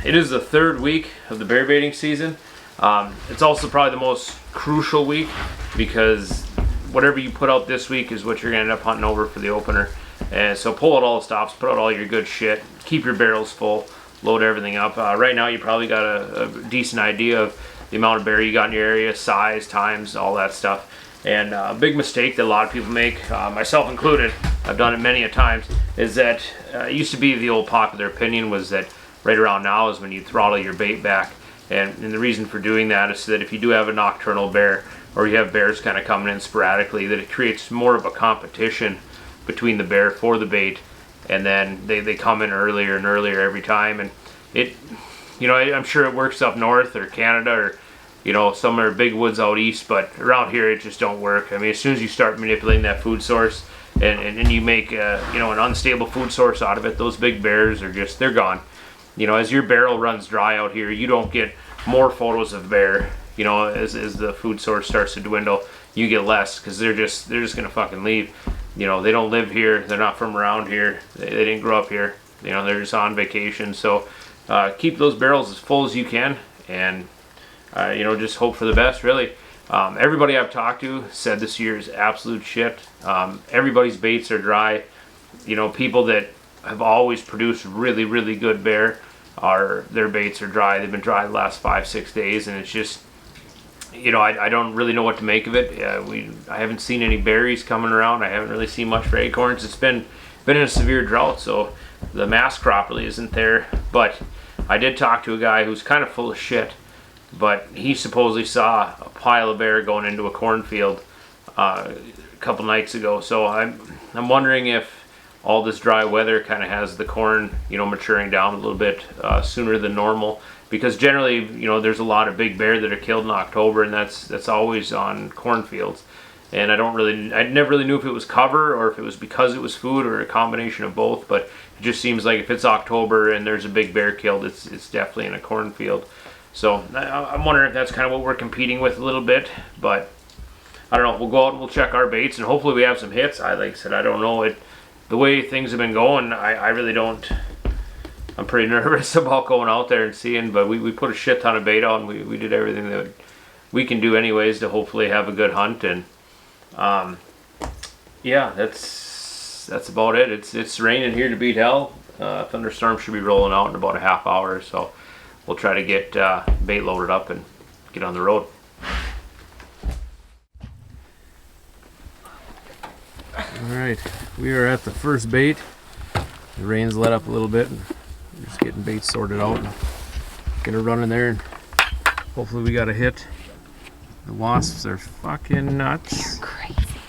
It is the third week of the bear baiting season. It's also probably the most crucial week because whatever you put out this week is what you're going to end up hunting over for the opener. And so pull out all the stops, put out all your good shit, keep your barrels full, load everything up. Right now you probably got a decent idea of the amount of bear you got in your area, size, times, all that stuff. And a big mistake that a lot of people make, myself included, I've done it many a times, is that it used to be the old popular opinion was that right around now is when you throttle your bait back. And the reason for doing that is so that if you do have a nocturnal bear, or you have bears kind of coming in sporadically, that it creates more of a competition between the bear for the bait, and then they come in earlier and earlier every time. And it, I'm sure it works up north or Canada or somewhere big woods out east, but around here it just don't work. I mean, as soon as you start manipulating that food source and you make an unstable food source out of it, those big bears are just, they're gone. As your barrel runs dry out here, you don't get more photos of bear. As the food source starts to dwindle, you get less because they're just gonna fucking leave. They don't live here. They're not from around here. They didn't grow up here. They're just on vacation. So keep those barrels as full as you can, and just hope for the best, really. Everybody I've talked to said this year is absolute shit. Everybody's baits are dry. People that have always produced really, really good bear, their baits are dry. They've been dry the last 5-6 days, and it's just, I don't really know what to make of it. I haven't seen any berries coming around. I haven't really seen much for acorns. It's been in a severe drought, so the mass crop really isn't there. But I did talk to a guy who's kind of full of shit, but he supposedly saw a pile of bear going into a cornfield a couple nights ago. So I'm wondering if all this dry weather kind of has the corn, maturing down a little bit sooner than normal. Because generally, there's a lot of big bear that are killed in October, and that's always on cornfields. And I never really knew if it was cover or if it was because it was food or a combination of both. But it just seems like if it's October and there's a big bear killed, it's definitely in a cornfield. So I'm wondering if that's kind of what we're competing with a little bit. But I don't know. We'll go out and we'll check our baits, and hopefully we have some hits. Like I said, I don't know. The way things have been going, I really don't. I'm pretty nervous about going out there and seeing, but we put a shit ton of bait out, and we did everything that we can do anyways to hopefully have a good hunt. And yeah, that's about it. It's raining here to beat hell. Thunderstorm should be rolling out in about a half hour, so we'll try to get bait loaded up and get on the road. Alright, we are at the first bait. The rain's let up a little bit, and we're just getting bait sorted out and get a run in there, and hopefully we got a hit. The wasps are fucking nuts. They're crazy.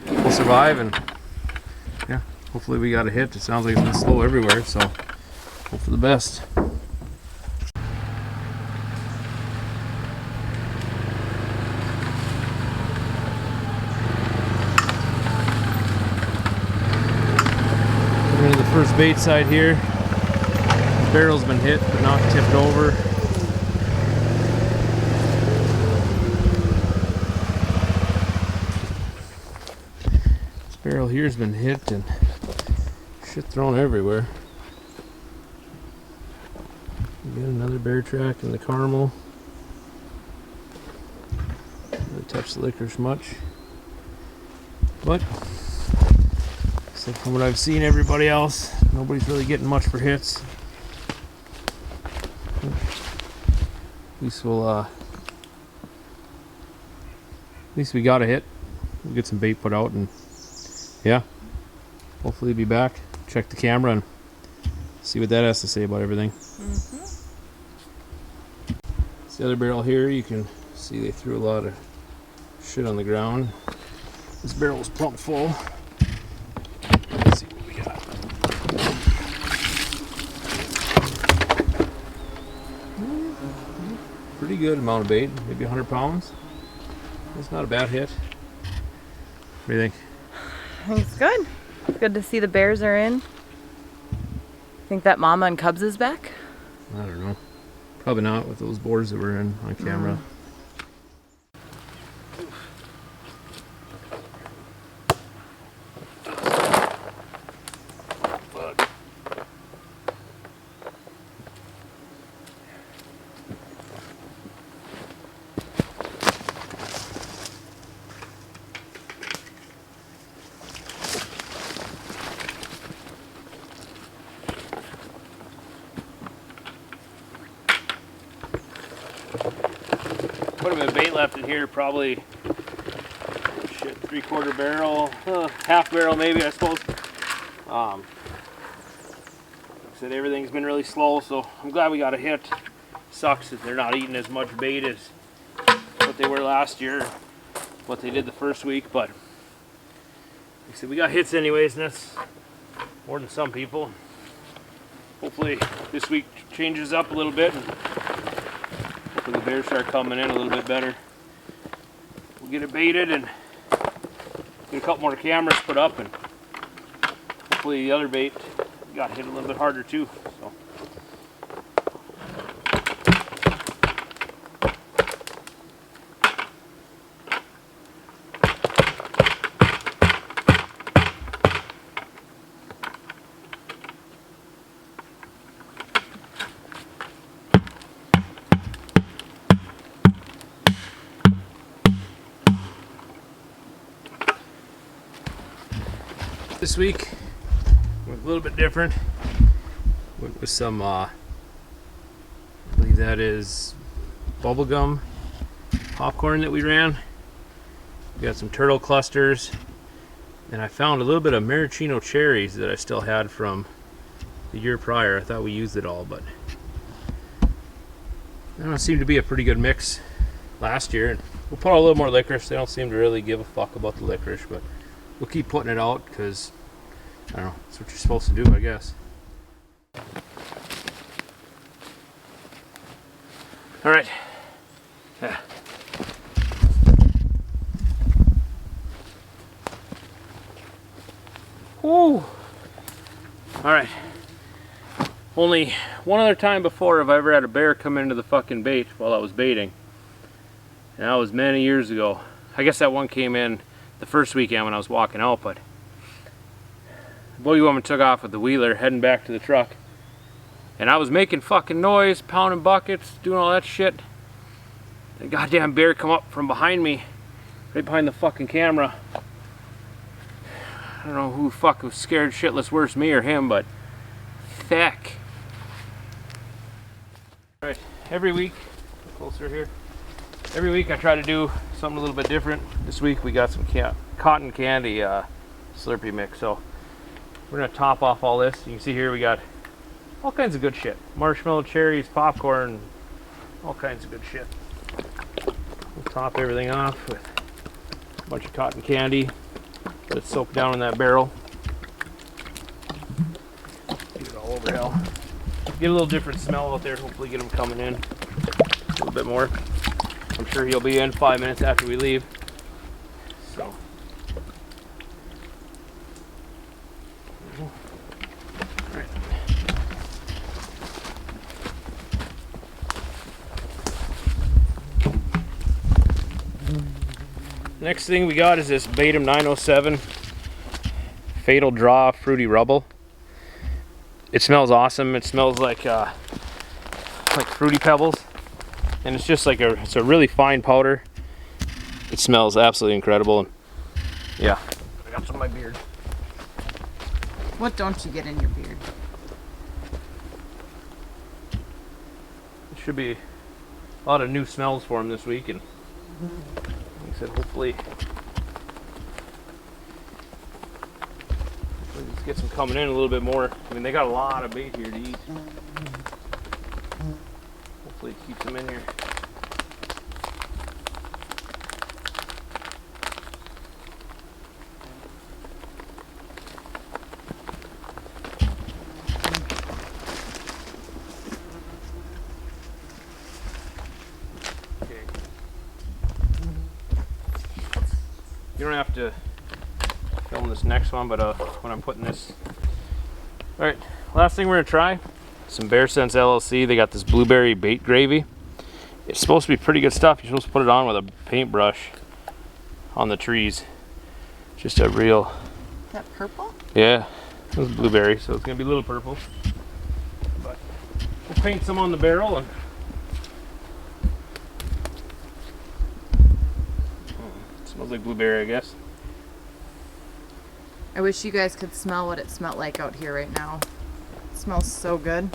We'll survive, and yeah, hopefully we got a hit. It sounds like it's been slow everywhere, so hope for the best. We're into the first bait side here. The barrel's been hit but not tipped over. This barrel here's been hit and shit thrown everywhere. We got another bear track in the caramel. Really touch the licorice much, but so from what I've seen, everybody else, nobody's really getting much for hits. At least we got a hit. We'll get some bait put out, and yeah, hopefully be back, check the camera, and see what that has to say about everything. It's the other barrel here. You can see they threw a lot of shit on the ground. This barrel is plumb full. Let's see what we got. Pretty good amount of bait, maybe 100 pounds. That's not a bad hit. What do you think? I think it's good. It's good to see the bears are in. Think that mama and cubs is back? I don't know. Probably not with those boars that were in on camera. Quite a bit of bait left in here, probably, shit, 3/4 barrel, half barrel maybe, I suppose. Like I said, everything's been really slow, so I'm glad we got a hit. Sucks that they're not eating as much bait as what they were last year, what they did the first week, but like I said, we got hits anyways, and that's more than some people. Hopefully this week changes up a little bit, and hopefully the bears start coming in a little bit better. We'll get it baited and get a couple more cameras put up, and hopefully the other bait got hit a little bit harder too. So. This week went a little bit different. Went with some, I believe that is bubblegum popcorn that we ran. We got some turtle clusters, and I found a little bit of maraschino cherries that I still had from the year prior. I thought we used it all, but I don't know, it seemed to be a pretty good mix last year. And we'll put out a little more licorice. They don't seem to really give a fuck about the licorice, but we'll keep putting it out because, I don't know, that's what you're supposed to do, I guess. All right. Yeah. Woo! All right. Only one other time before have I ever had a bear come into the fucking bait while I was baiting. And that was many years ago. I guess that one came in the first weekend when I was walking out, but the boogie woman took off with the wheeler heading back to the truck, and I was making fucking noise, pounding buckets, doing all that shit. The goddamn bear come up from behind me, right behind the fucking camera. I don't know who the fuck was scared shitless worse, me or him, but feck. Alright, every week, closer here. Every week I try to do something a little bit different. This week we got some cotton candy Slurpee mix, so we're gonna top off all this. You can see here we got all kinds of good shit. Marshmallow, cherries, popcorn, all kinds of good shit. We'll top everything off with a bunch of cotton candy. Let it soak down in that barrel. Get it all over hell. Get a little different smell out there, hopefully get them coming in a little bit more. I'm sure he'll be in 5 minutes after we leave. So. Alright. Next thing we got is this Batum 907 Fatal Draw Fruity Rubble. It smells awesome. It smells like Fruity Pebbles. And it's just like it's a really fine powder. It smells absolutely incredible. And yeah, I got some in my beard. What don't you get in your beard? It should be a lot of new smells for him this week, and like I said, hopefully let's get some coming in a little bit more. I mean, they got a lot of bait here to eat. Hopefully it keeps them in here. Okay. You don't have to film this next one, but when I'm putting this. Alright, last thing we're gonna try. Some Bear Sense LLC. They got this blueberry bait gravy. It's supposed to be pretty good stuff. You're supposed to put it on with a paintbrush on the trees. Just a real. Is that purple? Yeah, it was blueberry, so it's gonna be a little purple. But we'll paint some on the barrel and. Smells like blueberry, I guess. I wish you guys could smell what it smelled like out here right now. It smells so good.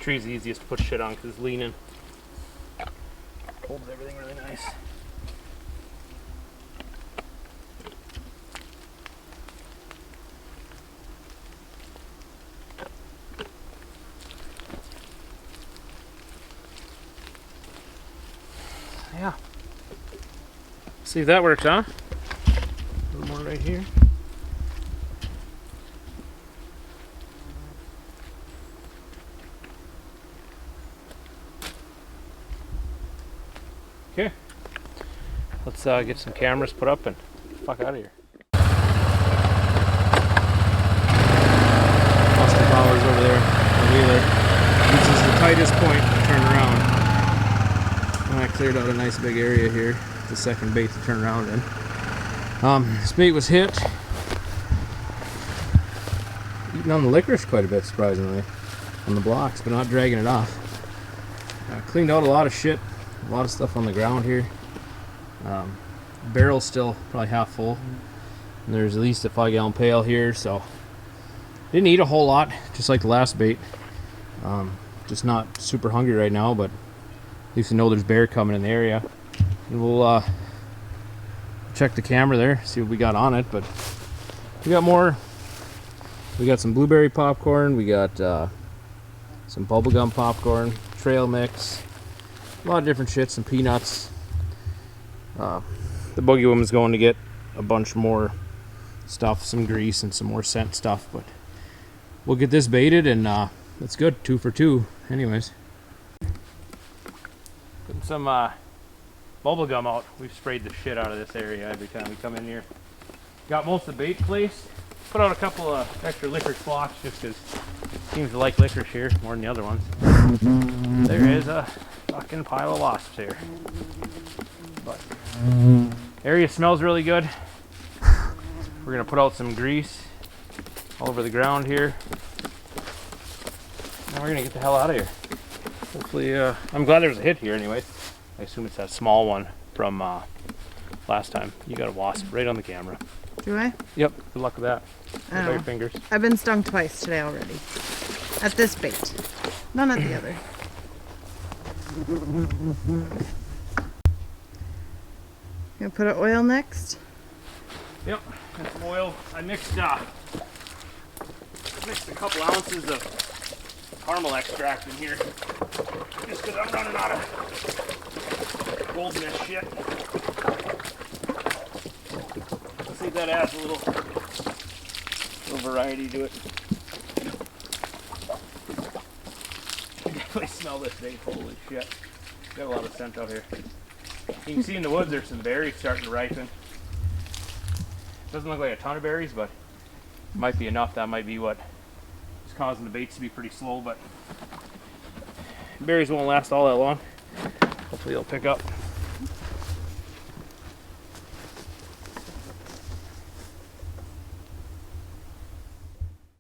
tree's the easiest to put shit on because it's leaning. Holds everything really nice. Yeah. See if that works, huh? A little more right here. Okay. Let's get some cameras put up and fuck out of here. Austin Powers over there, the wheeler. This is the tightest point to turn around. And I cleared out a nice big area here. The second bait to turn around in. This bait was hit. Eating on the licorice quite a bit, surprisingly. On the blocks, but not dragging it off. Cleaned out a lot of shit. A lot of stuff on the ground here. Barrel's still probably half full. And there's at least a 5-gallon pail here, so didn't eat a whole lot, just like the last bait. Just not super hungry right now, but at least we know there's bear coming in the area. And we'll check the camera there, see what we got on it. But we got more. We got some blueberry popcorn. We got some bubblegum popcorn, trail mix. A lot of different shit, some peanuts. The boogie woman's going to get a bunch more stuff, some grease and some more scent stuff, but we'll get this baited and that's good, 2 for 2 anyways. Putting some bubble gum out. We've sprayed the shit out of this area every time we come in here. Got most of the bait placed. Put out a couple of extra licorice blocks just because it seems to like licorice here more than the other ones. There is a fucking pile of wasps here. But area smells really good. We're gonna put out some grease all over the ground here. And we're gonna get the hell out of here. Hopefully, I'm glad there was a hit here anyways. I assume it's that small one from last time. You got a wasp right on the camera. Do I? Yep, good luck with that. By your fingers. I've been stung twice today already. At this bait. None at the other. Gonna put an oil next? Yep, and some oil. I mixed a couple ounces of caramel extract in here. Just because I'm running out of golden shit. Let's see if that adds a little variety to it. I definitely smell this thing. Holy shit. Got a lot of scent out here. You can see in the woods there's some berries starting to ripen. Doesn't look like a ton of berries, but it might be enough. That might be what is causing the baits to be pretty slow, but berries won't last all that long. Hopefully they'll pick up.